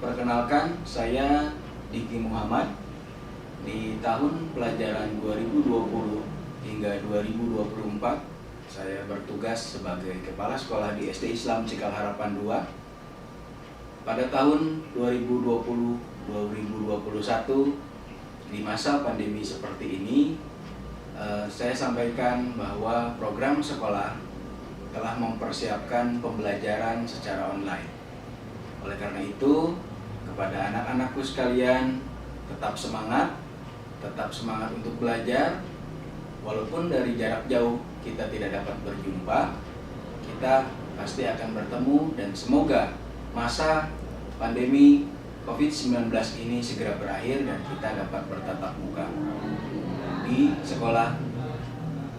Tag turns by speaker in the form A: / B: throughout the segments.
A: Perkenalkan, saya Diki Muhammad. Di tahun pelajaran 2020 hingga 2024, saya bertugas sebagai Kepala Sekolah di SD Islam Cikal Harapan 2. Pada tahun 2020-2021, di masa pandemi seperti ini, saya sampaikan bahwa program sekolah telah mempersiapkan pembelajaran secara online. Oleh karena itu, kepada anak-anakku sekalian, tetap semangat untuk belajar. Walaupun dari jarak jauh kita tidak dapat berjumpa, kita pasti akan bertemu dan semoga masa pandemi COVID-19 ini segera berakhir dan kita dapat bertatap muka di sekolah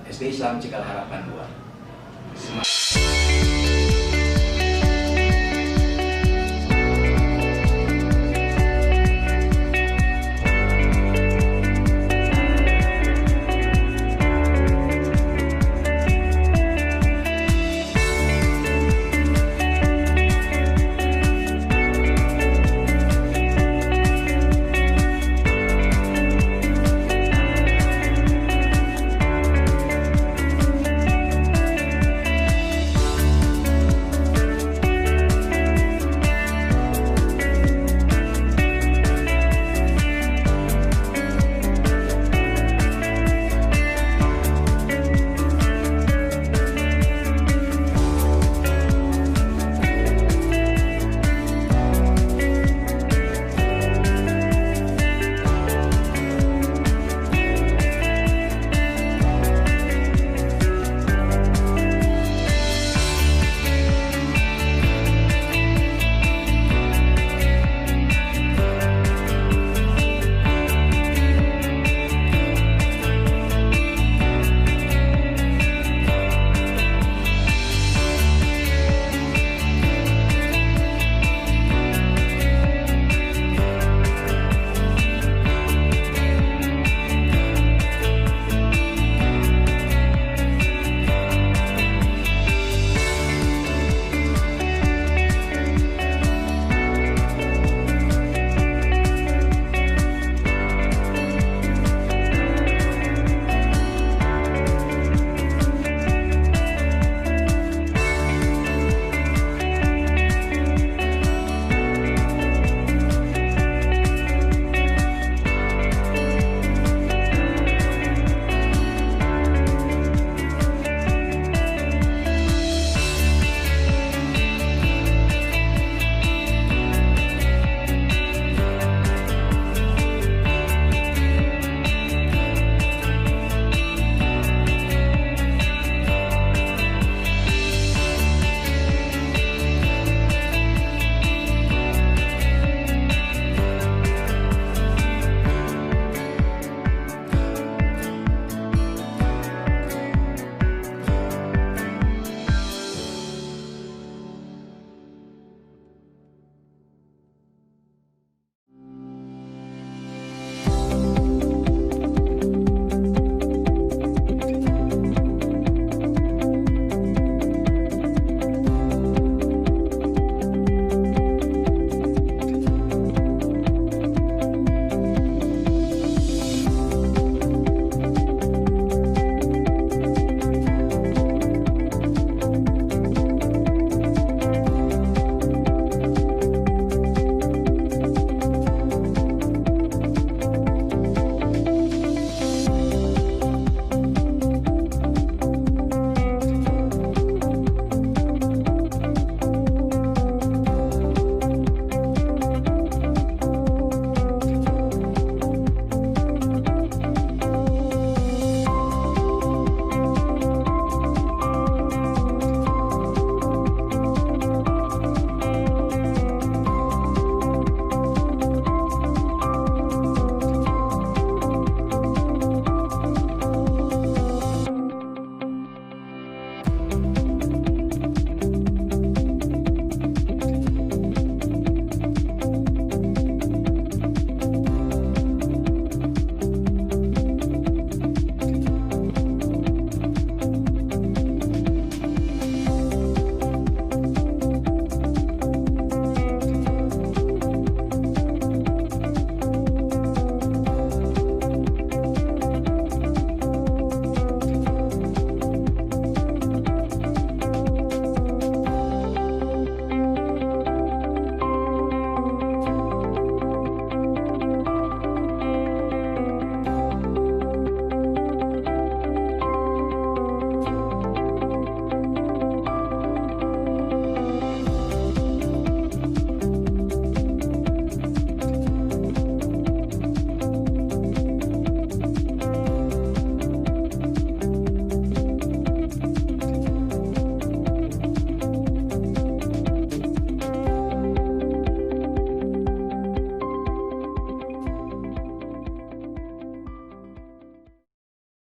A: SD Islam Cikal Harapan 2. Semangat.